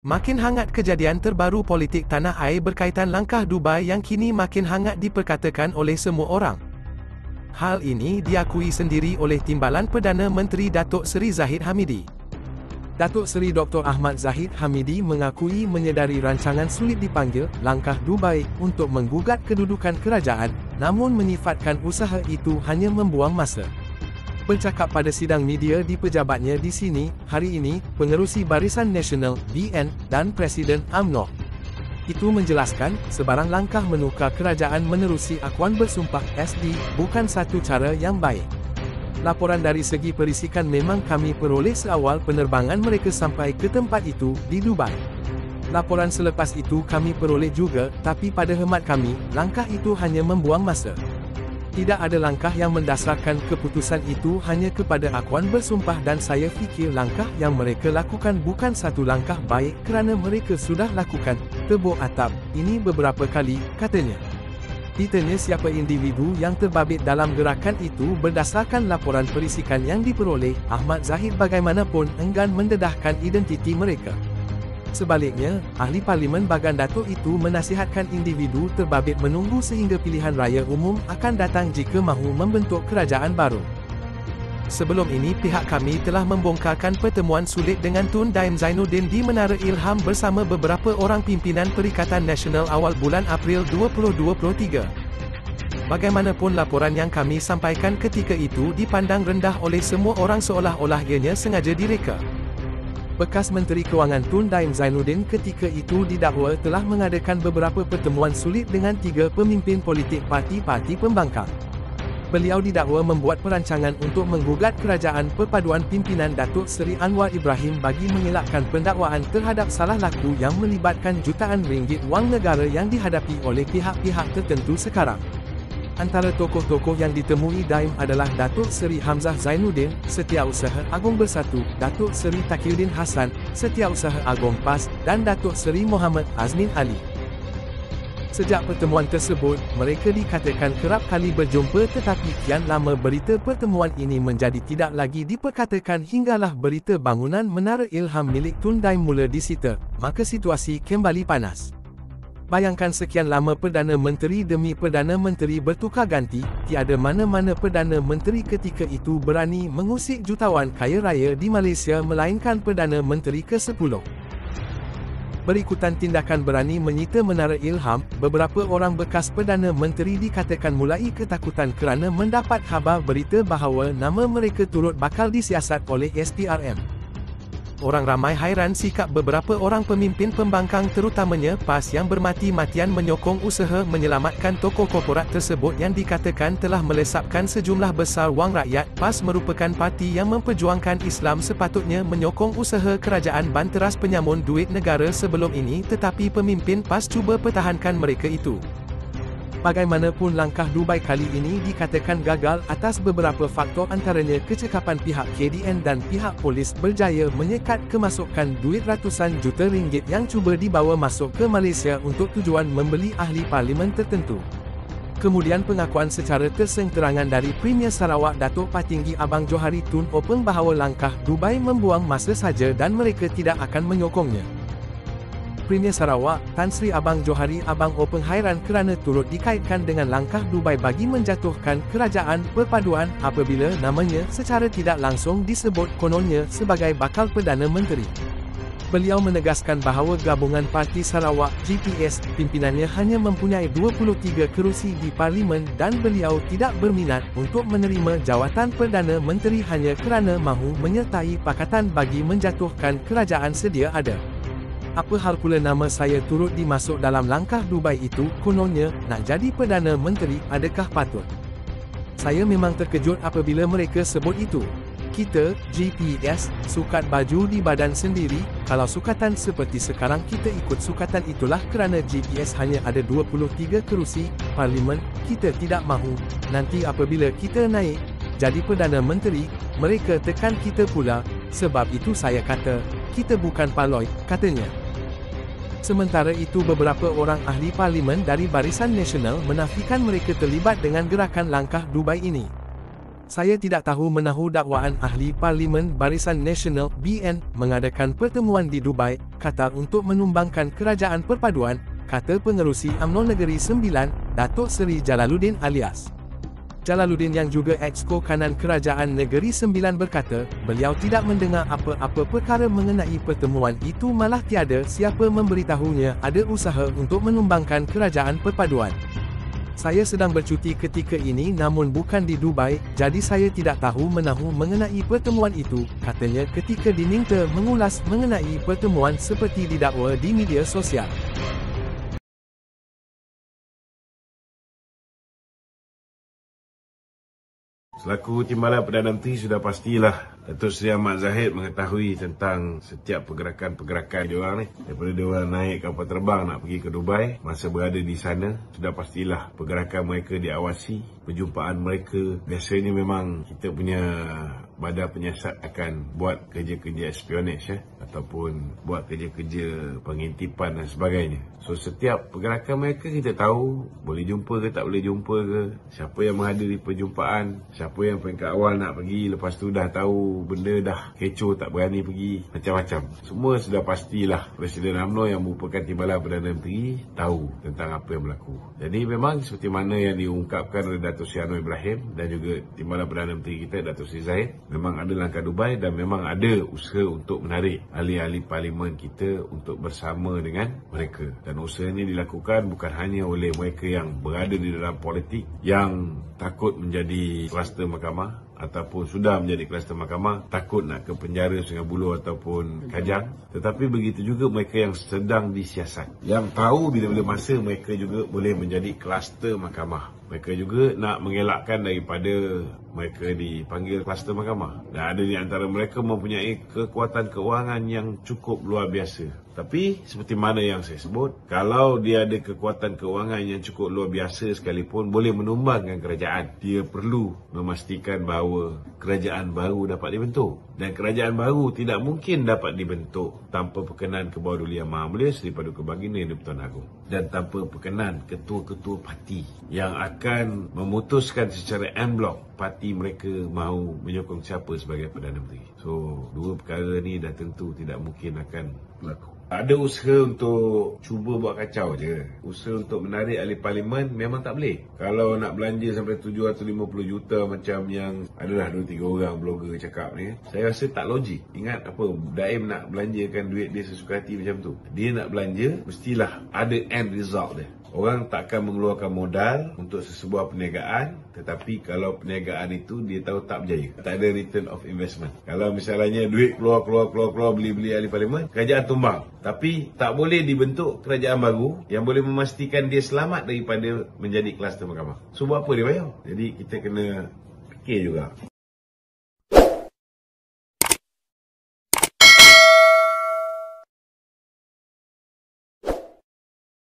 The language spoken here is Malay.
Makin hangat kejadian terbaru politik tanah air berkaitan langkah Dubai yang kini makin hangat diperkatakan oleh semua orang. Hal ini diakui sendiri oleh Timbalan Perdana Menteri Datuk Seri Zahid Hamidi. Datuk Seri Dr. Ahmad Zahid Hamidi mengakui menyedari rancangan sulit dipanggil langkah Dubai untuk menggugat kedudukan kerajaan, namun menyifatkan usaha itu hanya membuang masa. Bercakap pada sidang media di pejabatnya di sini, hari ini, Pengerusi Barisan Nasional, BN, dan Presiden UMNO itu menjelaskan, sebarang langkah menukar kerajaan menerusi akuan bersumpah SD, bukan satu cara yang baik. Laporan dari segi perisikan memang kami peroleh seawal penerbangan mereka sampai ke tempat itu, di Dubai. Laporan selepas itu kami peroleh juga, tapi pada hemat kami, langkah itu hanya membuang masa. Tidak ada langkah yang mendasarkan keputusan itu hanya kepada akuan bersumpah dan saya fikir langkah yang mereka lakukan bukan satu langkah baik kerana mereka sudah lakukan tebuk atap ini beberapa kali, katanya. Ditanya siapa individu yang terbabit dalam gerakan itu berdasarkan laporan perisikan yang diperoleh, Ahmad Zahid bagaimanapun enggan mendedahkan identiti mereka. Sebaliknya, Ahli Parlimen Bagan Datuk itu menasihatkan individu terbabit menunggu sehingga pilihan raya umum akan datang jika mahu membentuk kerajaan baru. Sebelum ini pihak kami telah membongkarkan pertemuan sulit dengan Tun Daim Zainuddin di Menara Ilham bersama beberapa orang pimpinan Perikatan Nasional awal bulan April 2023. Bagaimanapun laporan yang kami sampaikan ketika itu dipandang rendah oleh semua orang seolah-olah ianya sengaja direka. Bekas Menteri Kewangan Tun Daim Zainuddin ketika itu didakwa telah mengadakan beberapa pertemuan sulit dengan 3 pemimpin politik parti-parti pembangkang. Beliau didakwa membuat perancangan untuk menggugat kerajaan perpaduan pimpinan Datuk Seri Anwar Ibrahim bagi mengelakkan pendakwaan terhadap salah laku yang melibatkan jutaan ringgit wang negara yang dihadapi oleh pihak-pihak tertentu sekarang. Antara tokoh-tokoh yang ditemui Daim adalah Datuk Seri Hamzah Zainuddin, Setiausaha Agong Bersatu, Datuk Seri Takiuddin Hassan, Setiausaha Agong PAS, dan Datuk Seri Muhammad Azmin Ali. Sejak pertemuan tersebut, mereka dikatakan kerap kali berjumpa tetapi kian lama berita pertemuan ini menjadi tidak lagi diperkatakan hinggalah berita bangunan Menara Ilham milik Tun Daim mula disita, maka situasi kembali panas. Bayangkan sekian lama Perdana Menteri demi Perdana Menteri bertukar ganti, tiada mana-mana Perdana Menteri ketika itu berani mengusik jutawan kaya raya di Malaysia melainkan Perdana Menteri ke-10. Berikutan tindakan berani menyita Menara Ilham, beberapa orang bekas Perdana Menteri dikatakan mulai ketakutan kerana mendapat khabar berita bahawa nama mereka turut bakal disiasat oleh SPRM. Orang ramai hairan sikap beberapa orang pemimpin pembangkang terutamanya PAS yang bermati-matian menyokong usaha menyelamatkan tokoh korporat tersebut yang dikatakan telah melesapkan sejumlah besar wang rakyat. PAS merupakan parti yang memperjuangkan Islam sepatutnya menyokong usaha kerajaan banteras penyamun duit negara sebelum ini tetapi pemimpin PAS cuba pertahankan mereka itu. Bagaimanapun langkah Dubai kali ini dikatakan gagal atas beberapa faktor antaranya kecekapan pihak KDN dan pihak polis berjaya menyekat kemasukan duit ratusan juta ringgit yang cuba dibawa masuk ke Malaysia untuk tujuan membeli ahli parlimen tertentu. Kemudian pengakuan secara terang-terangan dari Premier Sarawak Datuk Patinggi Abang Johari Tun Openg bahawa langkah Dubai membuang masa saja dan mereka tidak akan menyokongnya. Premier Sarawak, Tan Sri Abang Johari Abang Openg hairan kerana turut dikaitkan dengan langkah Dubai bagi menjatuhkan kerajaan perpaduan apabila namanya secara tidak langsung disebut kononnya sebagai bakal Perdana Menteri. Beliau menegaskan bahawa gabungan Parti Sarawak GPS pimpinannya hanya mempunyai 23 kerusi di Parlimen dan beliau tidak berminat untuk menerima jawatan Perdana Menteri hanya kerana mahu menyertai pakatan bagi menjatuhkan kerajaan sedia ada. Apa hal pula nama saya turut dimasuk dalam langkah Dubai itu, kononnya, nak jadi Perdana Menteri, adakah patut? Saya memang terkejut apabila mereka sebut itu. Kita, GPS, sukat baju di badan sendiri, kalau sukatan seperti sekarang kita ikut sukatan itulah kerana GPS hanya ada 23 kerusi, Parlimen, kita tidak mahu, nanti apabila kita naik, jadi Perdana Menteri, mereka tekan kita pula, sebab itu saya kata, kita bukan paloi, katanya. Sementara itu beberapa orang ahli parlimen dari Barisan Nasional menafikan mereka terlibat dengan gerakan langkah Dubai ini. Saya tidak tahu menahu dakwaan ahli parlimen Barisan Nasional (BN) mengadakan pertemuan di Dubai, Qatar untuk menumbangkan kerajaan perpaduan, kata Pengerusi UMNO Negeri Sembilan, Datuk Seri Jalaluddin alias Jalaluddin yang juga Exco Kanan Kerajaan Negeri Sembilan berkata, beliau tidak mendengar apa-apa perkara mengenai pertemuan itu, malah tiada siapa memberitahunya ada usaha untuk menumbangkan kerajaan perpaduan. Saya sedang bercuti ketika ini namun bukan di Dubai, jadi saya tidak tahu menahu mengenai pertemuan itu, katanya ketika diminta mengulas mengenai pertemuan seperti didakwa di media sosial. Selaku Timbalan Perdana Menteri, sudah pastilah Datuk Seri Ahmad Zahid mengetahui tentang setiap pergerakan-pergerakan diorang ni. Daripada diorang naik kapal terbang nak pergi ke Dubai, masa berada di sana, sudah pastilah pergerakan mereka diawasi, perjumpaan mereka. Biasanya memang kita punya badan penyiasat akan buat kerja-kerja espionage ataupun buat kerja-kerja pengintipan dan sebagainya. So setiap pergerakan mereka kita tahu, boleh jumpa ke tak boleh jumpa ke, siapa yang menghadiri perjumpaan, siapa yang peringkat awal nak pergi, lepas tu dah tahu benda dah kecoh tak berani pergi, macam-macam. Semua sudah pastilah Presiden UMNO yang merupakan Timbalan Perdana Menteri tahu tentang apa yang berlaku. Jadi memang seperti mana yang diungkapkan oleh Datuk Seri Anwar Ibrahim dan juga Timbalan Perdana Menteri kita Datuk Seri Zahid, memang ada langkah Dubai dan memang ada usaha untuk menarik ahli-ahli parlimen kita untuk bersama dengan mereka. Dan usaha ini dilakukan bukan hanya oleh mereka yang berada di dalam politik yang takut menjadi kluster mahkamah ataupun sudah menjadi kluster mahkamah, takut nak ke penjara Sungai Buloh ataupun Kajang, tetapi begitu juga mereka yang sedang disiasat, yang tahu bila-bila masa mereka juga boleh menjadi kluster mahkamah. Mereka juga nak mengelakkan daripada mereka dipanggil kluster mahkamah. Dan ada di antara mereka mempunyai kekuatan keuangan yang cukup luar biasa. Tapi seperti mana yang saya sebut, kalau dia ada kekuatan keuangan yang cukup luar biasa sekalipun boleh menumbangkan kerajaan, dia perlu memastikan bahawa kerajaan baru dapat dibentuk. Dan kerajaan baru tidak mungkin dapat dibentuk tanpa perkenan Kebawah Yang Maha Mulia Seri Paduka Baginda Yang di-Pertuan Agong, dan tanpa perkenan ketua-ketua parti yang akan memutuskan secara en bloc parti mereka mahu menyokong siapa sebagai Perdana Menteri. So, dua perkara ni dah tentu tidak mungkin akan berlaku. Ada usaha untuk cuba buat kacau je. Usaha untuk menarik ahli parlimen memang tak boleh. Kalau nak belanja sampai 750 juta macam yang adalah 2-3 orang blogger cakap ni, saya rasa tak logik. Ingat apa, Daim nak belanjakan duit dia sesuka hati macam tu. Dia nak belanja, mestilah ada end result dia. Orang takkan mengeluarkan modal untuk sesebuah perniagaan, tetapi kalau perniagaan itu dia tahu tak berjaya, tak ada return of investment. Kalau misalnya duit keluar beli-beli ahli parlimen, kerajaan tumbang. Tapi tak boleh dibentuk kerajaan baru yang boleh memastikan dia selamat daripada menjadi kluster mahkamah. So buat apa dia bayar? Jadi kita kena fikir juga.